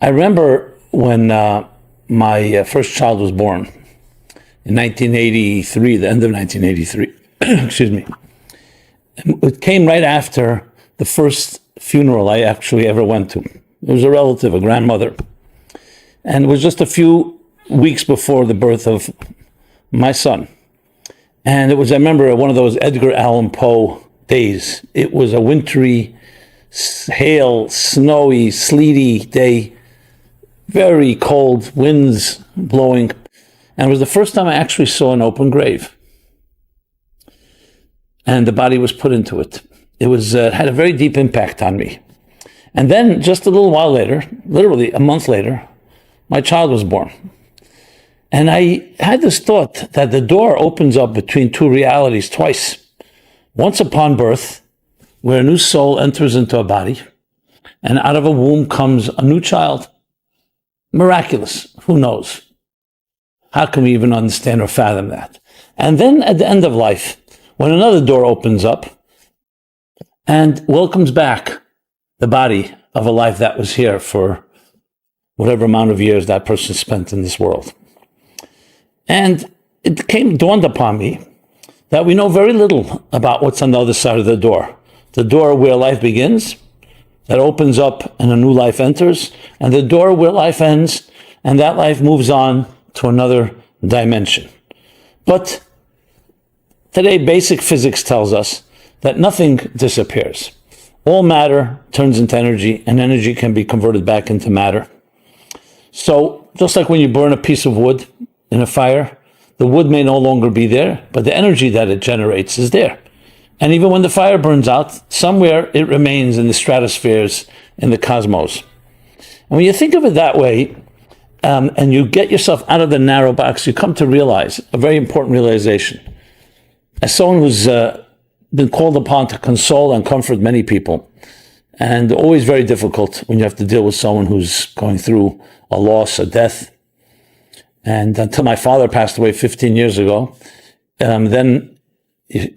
I remember when my first child was born in 1983, the end of 1983. Excuse me. It came right after the first funeral I actually ever went to. It was a relative, a grandmother. And it was just a few weeks before the birth of my son. And it was, I remember, one of those Edgar Allan Poe days. It was a wintry, hail, snowy, sleety day, very cold, winds blowing. And it was the first time I actually saw an open grave. And the body was put into it. It had a very deep impact on me. And then just a little while later, literally a month later, my child was born. And I had this thought that the door opens up between two realities twice. Once upon birth, where a new soul enters into a body, and out of a womb comes a new child. Miraculous. Who knows? How can we even understand or fathom that? And then at the end of life, when another door opens up and welcomes back the body of a life that was here for whatever amount of years that person spent in this world. And it dawned upon me that we know very little about what's on the other side of the door. The door where life begins, that opens up and a new life enters, and the door where life ends, and that life moves on to another dimension. But today, basic physics tells us that nothing disappears. All matter turns into energy, and energy can be converted back into matter. So, just like when you burn a piece of wood in a fire, the wood may no longer be there, but the energy that it generates is there. And even when the fire burns out, somewhere it remains in the stratospheres, in the cosmos. And when you think of it that way, and you get yourself out of the narrow box, you come to realize a very important realization. As someone who's been called upon to console and comfort many people, and always very difficult when you have to deal with someone who's going through a loss, a death. And until my father passed away 15 years ago, then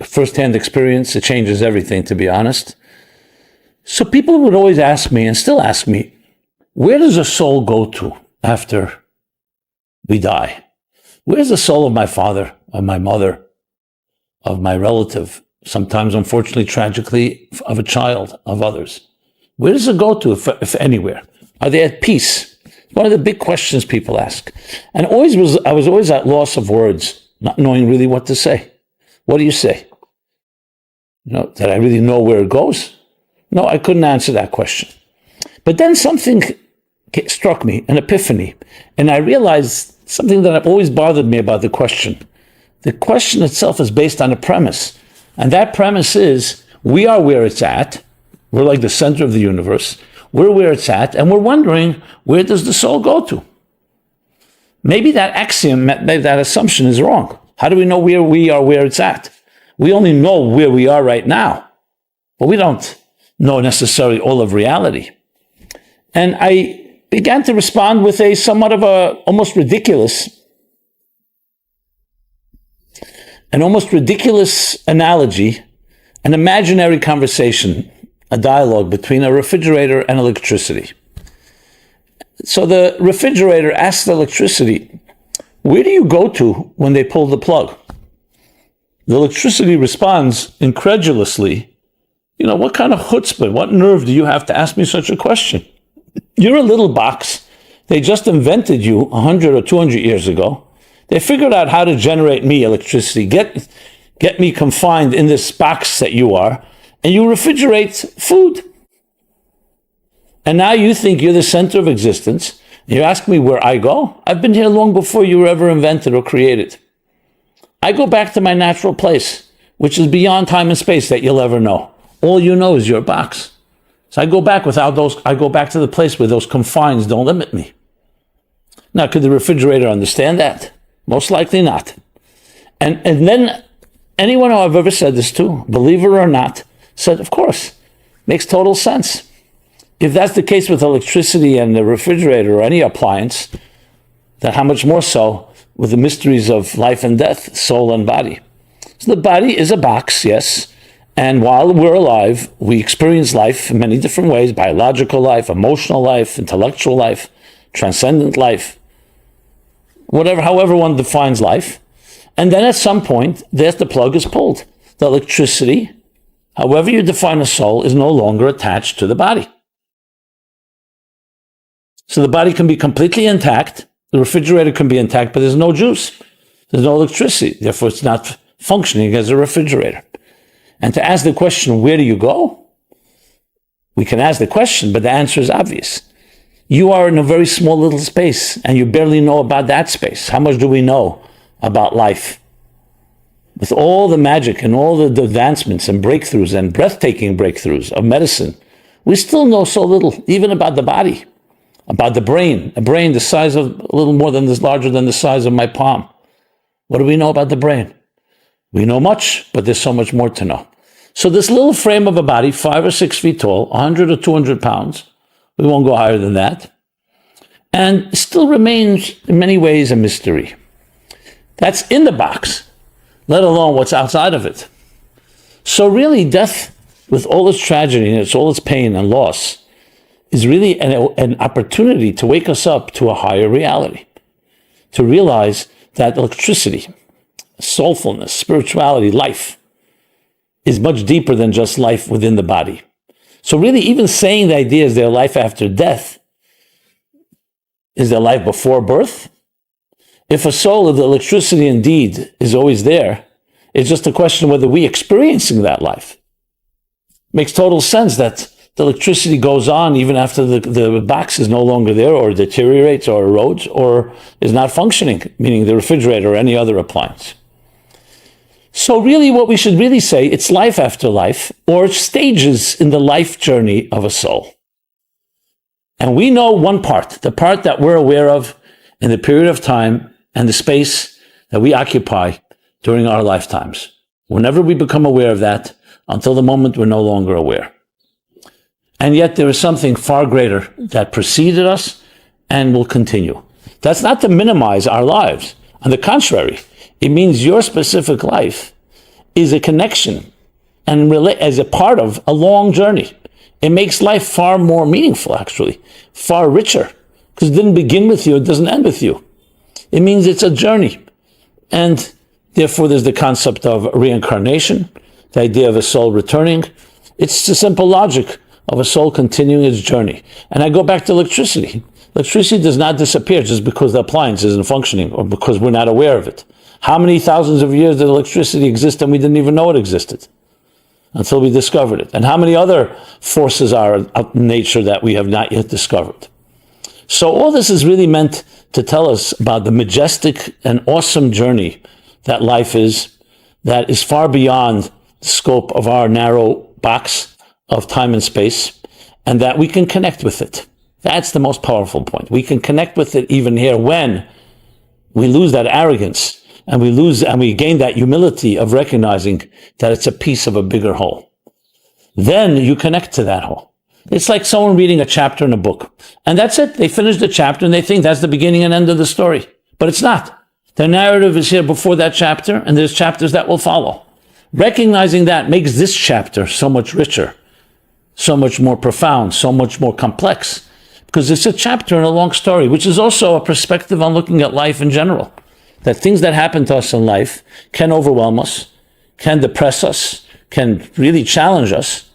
firsthand experience, it changes everything, to be honest. So people would always ask me, and still ask me, where does a soul go to after we die? Where's the soul of my father, of my mother, of my relative, sometimes, unfortunately, tragically, of a child, of others? Where does it go to, if anywhere? Are they at peace? One of the big questions people ask. And I was always at loss of words, not knowing really what to say. What do you say? Did I really know where it goes? No, I couldn't answer that question. But then something struck me, an epiphany, and I realized something that always bothered me about the question. The question itself is based on a premise. And that premise is, we are where it's at. We're like the center of the universe. We're where it's at, and we're wondering, where does the soul go to? Maybe that axiom, maybe that assumption is wrong. How do we know where we are, where it's at? We only know where we are right now, but we don't know necessarily all of reality. And I began to respond with a somewhat of almost ridiculous analogy, an imaginary conversation, a dialogue between a refrigerator and electricity. So the refrigerator asks the electricity, where do you go to when they pull the plug? The electricity responds incredulously, what kind of chutzpah, what nerve do you have to ask me such a question? You're a little box. They just invented you 100 or 200 years ago. They figured out how to generate me electricity, get me confined in this box that you are, and you refrigerate food. And now you think you're the center of existence. You ask me where I go? I've been here long before you were ever invented or created. I go back to my natural place, which is beyond time and space that you'll ever know. All you know is your box. So I go back to the place where those confines don't limit me. Now, could the refrigerator understand that? Most likely not. And then anyone who I've ever said this to, believer or not, said, of course, makes total sense. If that's the case with electricity and the refrigerator or any appliance, then how much more so with the mysteries of life and death, soul and body? So the body is a box, yes, And while we're alive, we experience life in many different ways: biological life, emotional life, intellectual life, transcendent life, whatever, however one defines life. And then at some point, the plug is pulled. The electricity, however you define a soul, is no longer attached to the body. So the body can be completely intact, the refrigerator can be intact, but there's no juice, there's no electricity, therefore it's not functioning as a refrigerator. And to ask the question, where do you go? We can ask the question, but the answer is obvious. You are in a very small little space, and you barely know about that space. How much do we know about life? With all the magic and all the advancements and breakthroughs and breathtaking breakthroughs of medicine, we still know so little, even about the body, about the brain. A brain the size of, a little more than this, larger than the size of my palm. What do we know about the brain? We know much, but there's so much more to know. So this little frame of a body, 5 or 6 feet tall, 100 or 200 pounds, we won't go higher than that, and still remains in many ways a mystery. That's in the box, let alone what's outside of it. So really, death, with all its tragedy and all its pain and loss, is really an opportunity to wake us up to a higher reality, to realize that electricity, soulfulness, spirituality, life is much deeper than just life within the body. So really, even saying the idea is there life after death, is there life before birth? If a soul of the electricity indeed is always there, it's just a question of whether we experiencing that life. Makes total sense that the electricity goes on even after the box is no longer there, or deteriorates, or erodes, or is not functioning, meaning the refrigerator or any other appliance. So really what we should really say, it's life after life, or stages in the life journey of a soul. And we know one part, the part that we're aware of in the period of time and the space that we occupy during our lifetimes. Whenever we become aware of that, until the moment we're no longer aware. And yet there is something far greater that preceded us and will continue. That's not to minimize our lives. On the contrary, it means your specific life is a connection and as a part of a long journey. It makes life far more meaningful, actually, far richer, because it didn't begin with you, it doesn't end with you. It means it's a journey. And therefore there's the concept of reincarnation, the idea of a soul returning. It's the simple logic of a soul continuing its journey. And I go back to electricity. Electricity does not disappear just because the appliance isn't functioning or because we're not aware of it. How many thousands of years did electricity exist and we didn't even know it existed until we discovered it? And how many other forces are out in nature that we have not yet discovered? So all this is really meant to tell us about the majestic and awesome journey that life is, that is far beyond the scope of our narrow box of time and space, and that we can connect with it. That's the most powerful point. We can connect with it even here when we lose that arrogance and we gain that humility of recognizing that it's a piece of a bigger whole. Then you connect to that whole. It's like someone reading a chapter in a book, and that's it. They finish the chapter and they think that's the beginning and end of the story, but it's not. The narrative is here before that chapter, and there's chapters that will follow. Recognizing that makes this chapter so much richer, so much more profound, so much more complex, because it's a chapter in a long story, which is also a perspective on looking at life in general. That things that happen to us in life can overwhelm us, can depress us, can really challenge us,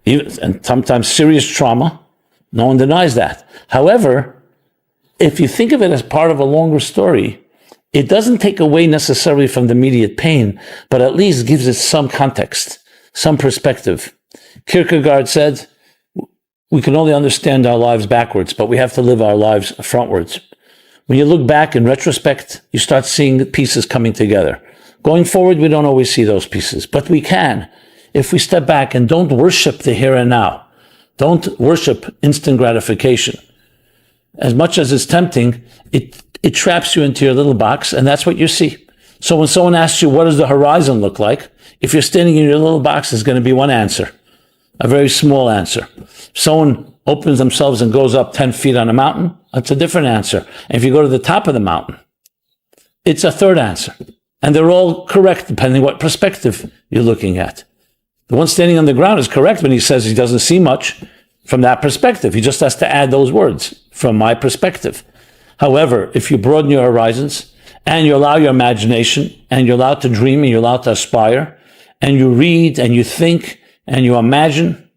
and sometimes serious trauma. No one denies that. However, if you think of it as part of a longer story, it doesn't take away necessarily from the immediate pain, but at least gives it some context, some perspective. Kierkegaard said, we can only understand our lives backwards, but we have to live our lives frontwards. When you look back in retrospect, you start seeing the pieces coming together. Going forward, we don't always see those pieces, but we can if we step back and don't worship the here and now. Don't worship instant gratification. As much as it's tempting, it traps you into your little box, and that's what you see. So when someone asks you, what does the horizon look like? If you're standing in your little box, there's going to be one answer, a very small answer. If someone opens themselves and goes up 10 feet on a mountain, that's a different answer. And if you go to the top of the mountain, it's a third answer. And they're all correct, depending what perspective you're looking at. The one standing on the ground is correct when he says he doesn't see much from that perspective. He just has to add those words, from my perspective. However, if you broaden your horizons and you allow your imagination and you're allowed to dream and you're allowed to aspire and you read and you think and you imagine,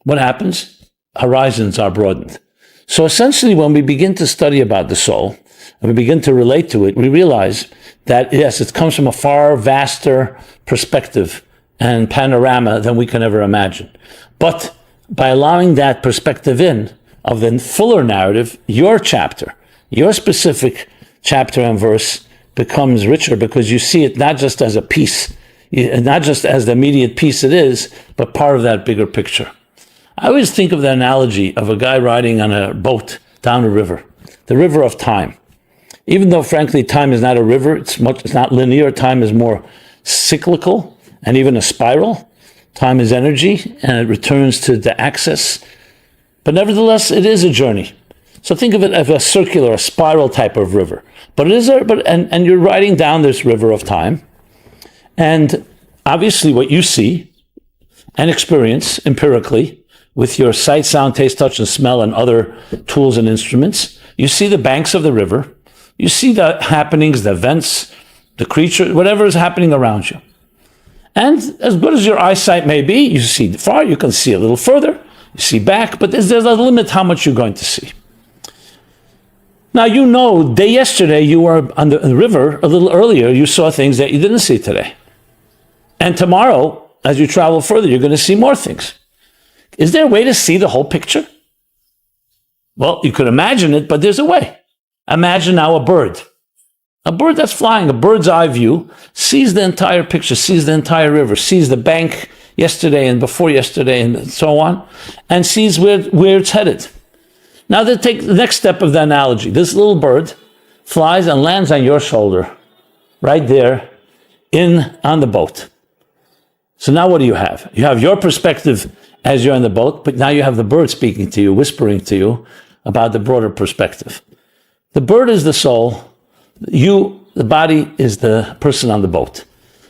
what happens? Horizons are broadened. So essentially, when we begin to study about the soul and we begin to relate to it, we realize that, yes, it comes from a far vaster perspective and panorama than we can ever imagine. But by allowing that perspective in of the fuller narrative, your chapter, your specific chapter and verse becomes richer because you see it not just as a piece, not just as the immediate piece it is, but part of that bigger picture. I always think of the analogy of a guy riding on a boat down a river, the river of time. Even though, frankly, time is not a river, it's not linear, time is more cyclical and even a spiral. Time is energy and it returns to the axis. But nevertheless, it is a journey. So think of it as a circular, a spiral type of river. But it is and you're riding down this river of time. And obviously what you see and experience empirically with your sight, sound, taste, touch, and smell and other tools and instruments, you see the banks of the river. You see the happenings, the events, the creatures, whatever is happening around you. And as good as your eyesight may be, you see far, you can see a little further, you see back, but there's a limit how much you're going to see. Now, you know, yesterday you were on the river a little earlier, you saw things that you didn't see today. And tomorrow, as you travel further, you're going to see more things. Is there a way to see the whole picture? Well, you could imagine it, but there's a way. Imagine now a bird. A bird that's flying, a bird's eye view, sees the entire picture, sees the entire river, sees the bank yesterday and before yesterday and so on, and sees where it's headed. Now, to take the next step of the analogy. This little bird flies and lands on your shoulder, right there on the boat. So now what do you have? You have your perspective as you're on the boat, but now you have the bird speaking to you, whispering to you about the broader perspective. The bird is the soul. You, the body, is the person on the boat.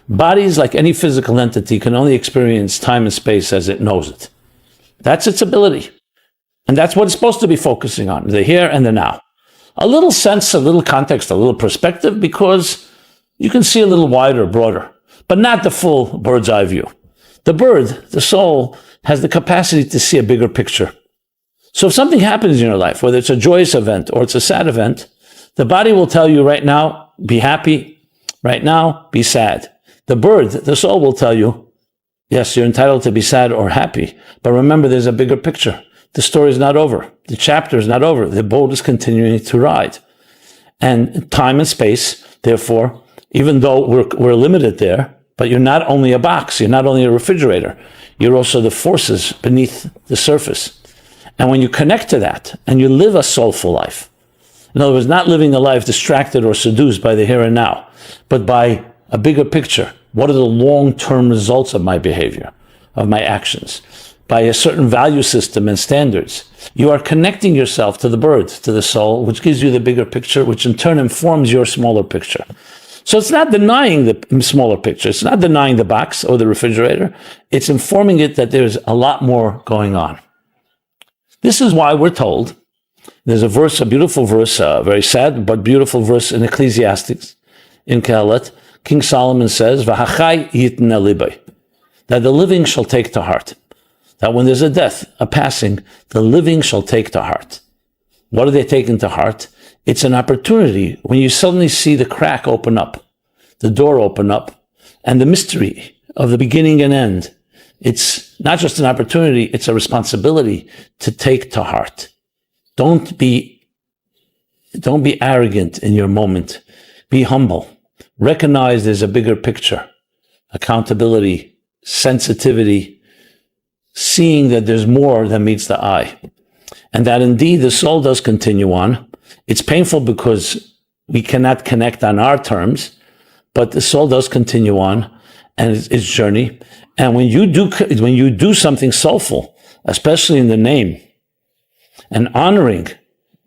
Bodies, like any physical entity, can only experience time and space as it knows it. That's its ability. And that's what it's supposed to be focusing on, the here and the now. A little sense, a little context, a little perspective, because you can see a little wider, broader, but not the full bird's eye view. The bird, the soul, has the capacity to see a bigger picture. So if something happens in your life, whether it's a joyous event or it's a sad event, the body will tell you right now, be happy. Right now, be sad. The bird, the soul, will tell you, yes, you're entitled to be sad or happy, but remember there's a bigger picture. The story is not over. The chapter is not over. The boat is continuing to ride. And time and space, therefore, even though we're limited there, but you're not only a box, you're not only a refrigerator, you're also the forces beneath the surface. And when you connect to that and you live a soulful life, in other words, not living a life distracted or seduced by the here and now, but by a bigger picture. What are the long-term results of my behavior, of my actions? By a certain value system and standards. You are connecting yourself to the bird, to the soul, which gives you the bigger picture, which in turn informs your smaller picture. So it's not denying the smaller picture. It's not denying the box or the refrigerator. It's informing it that there's a lot more going on. This is why we're told, there's a verse, a beautiful verse, very sad, but beautiful verse in Ecclesiastes, in Kohelet. King Solomon says, "V'hachai yitna libay," that the living shall take to heart. That when there's a death, a passing, the living shall take to heart. What are they taking to heart? It's an opportunity when you suddenly see the crack open up, the door open up, and the mystery of the beginning and end. It's not just an opportunity, it's a responsibility to take to heart. Don't be arrogant in your moment. Be humble. Recognize there's a bigger picture. Accountability, sensitivity, seeing that there's more than meets the eye. And that indeed the soul does continue on. It's painful because we cannot connect on our terms, but the soul does continue on and its journey. And when you do something soulful, especially in the name, and honoring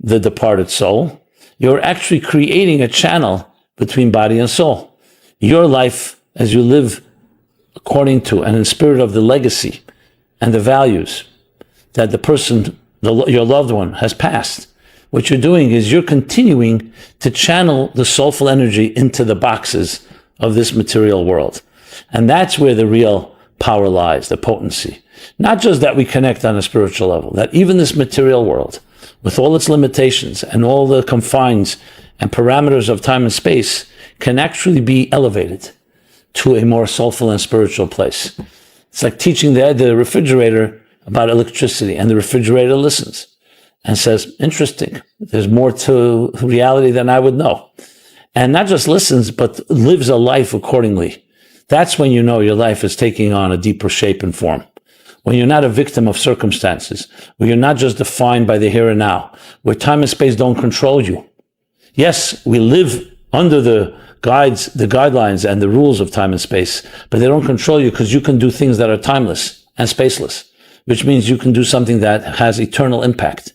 the departed soul, you're actually creating a channel between body and soul. Your life, as you live according to and in spirit of the legacy and the values that the person, your loved one, has passed, what you're doing is you're continuing to channel the soulful energy into the boxes of this material world. And that's where the real power lies, the potency. Not just that we connect on a spiritual level, that even this material world, with all its limitations and all the confines and parameters of time and space, can actually be elevated to a more soulful and spiritual place. It's like teaching the refrigerator about electricity, and the refrigerator listens and says, interesting, there's more to reality than I would know. And not just listens, but lives a life accordingly. That's when you know your life is taking on a deeper shape and form. When you're not a victim of circumstances, where you're not just defined by the here and now, where time and space don't control you. Yes, we live under the guidelines and the rules of time and space, but they don't control you because you can do things that are timeless and spaceless, which means you can do something that has eternal impact.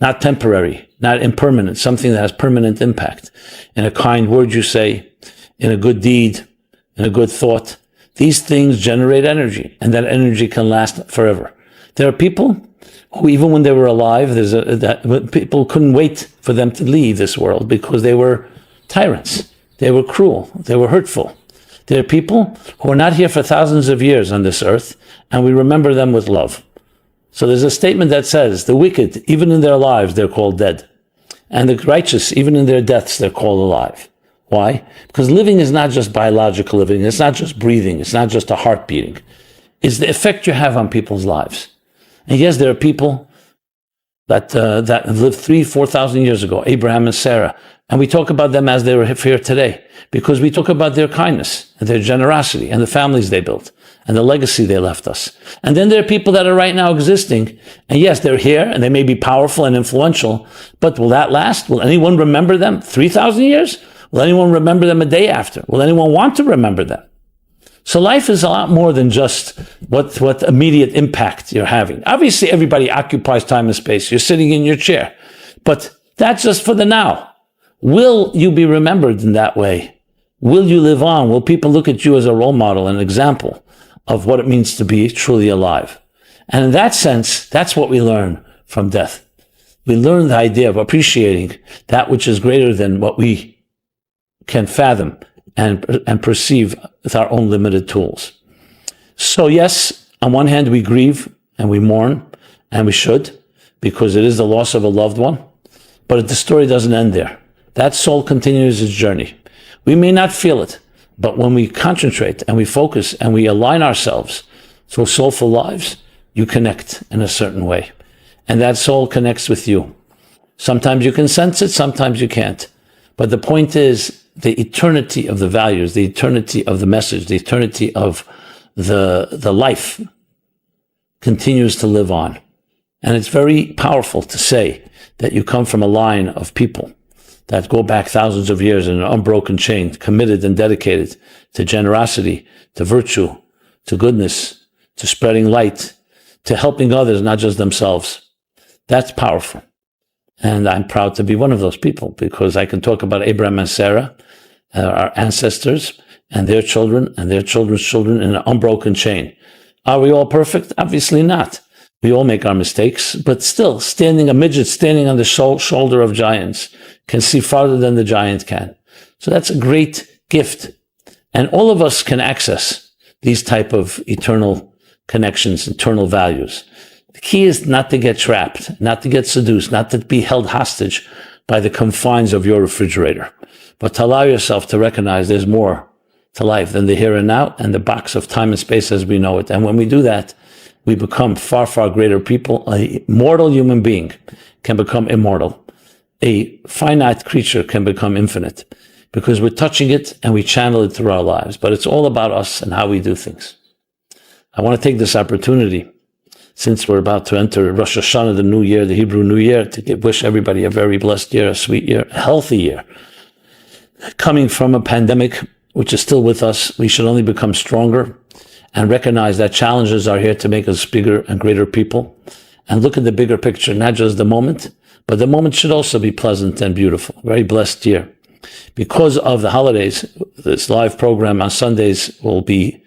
Not temporary, not impermanent, something that has permanent impact. In a kind word you say, in a good deed, in a good thought. These things generate energy, and that energy can last forever. There are people who, even when they were alive, people couldn't wait for them to leave this world because they were tyrants. They were cruel. They were hurtful. There are people who are not here for thousands of years on this earth, and we remember them with love. So there's a statement that says, the wicked, even in their lives, they're called dead. And the righteous, even in their deaths, they're called alive. Why? Because living is not just biological living. It's not just breathing. It's not just a heart beating. It's the effect you have on people's lives. And yes, there are people that lived 3,000-4,000 years ago, Abraham and Sarah. And we talk about them as they were here today because we talk about their kindness and their generosity and the families they built and the legacy they left us. And then there are people that are right now existing. And yes, they're here and they may be powerful and influential, but will that last? Will anyone remember them 3,000 years? Will anyone remember them a day after? Will anyone want to remember them? So life is a lot more than just what immediate impact you're having. Obviously, everybody occupies time and space. You're sitting in your chair, but that's just for the now. Will you be remembered in that way? Will you live on? Will people look at you as a role model, an example of what it means to be truly alive? And in that sense, that's what we learn from death. We learn the idea of appreciating that which is greater than what we can fathom and perceive with our own limited tools. So yes, on one hand, we grieve and we mourn, and we should, because it is the loss of a loved one. But the story doesn't end there. That soul continues its journey. We may not feel it, but when we concentrate and we focus and we align ourselves to soulful lives, you connect in a certain way. And that soul connects with you. Sometimes you can sense it, sometimes you can't. But the point is, the eternity of the values, the eternity of the message, the eternity of the life continues to live on. And it's very powerful to say that you come from a line of people that go back thousands of years in an unbroken chain, committed and dedicated to generosity, to virtue, to goodness, to spreading light, to helping others, not just themselves. That's powerful. And I'm proud to be one of those people because I can talk about Abraham and Sarah, our ancestors, and their children and their children's children in an unbroken chain. Are we all perfect? Obviously not. We all make our mistakes, but still, a midget standing on the shoulder of giants can see farther than the giant can. So that's a great gift. And all of us can access these type of eternal connections, eternal values. The key is not to get trapped, not to get seduced, not to be held hostage by the confines of your refrigerator, but to allow yourself to recognize there's more to life than the here and now and the box of time and space as we know it. And when we do that, we become far, far greater people. A mortal human being can become immortal. A finite creature can become infinite because we're touching it and we channel it through our lives. But it's all about us and how we do things. I want to take this opportunity, since we're about to enter Rosh Hashanah, the new year, the Hebrew New Year, to wish everybody a very blessed year, a sweet year, a healthy year. Coming from a pandemic, which is still with us, we should only become stronger and recognize that challenges are here to make us bigger and greater people. And look at the bigger picture, not just the moment, but the moment should also be pleasant and beautiful. Very blessed year. Because of the holidays, this live program on Sundays will be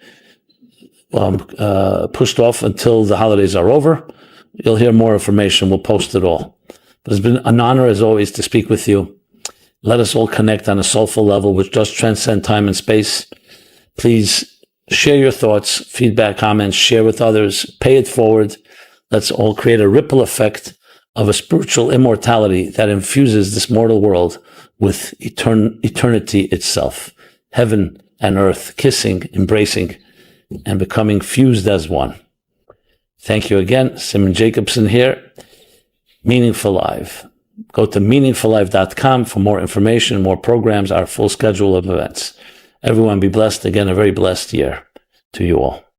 pushed off until the holidays are over. You'll hear more information. We'll post it all. But it's been an honor, as always, to speak with you. Let us all connect on a soulful level which does transcend time and space. Please share your thoughts, feedback, comments, share with others, pay it forward. Let's all create a ripple effect of a spiritual immortality that infuses this mortal world with eternity itself. Heaven and earth kissing, embracing, and becoming fused as one. Thank you again. Simon Jacobson here. Meaningful Live. Go to meaningfullife.com for more information, more programs, our full schedule of events. Everyone be blessed. Again, a very blessed year to you all.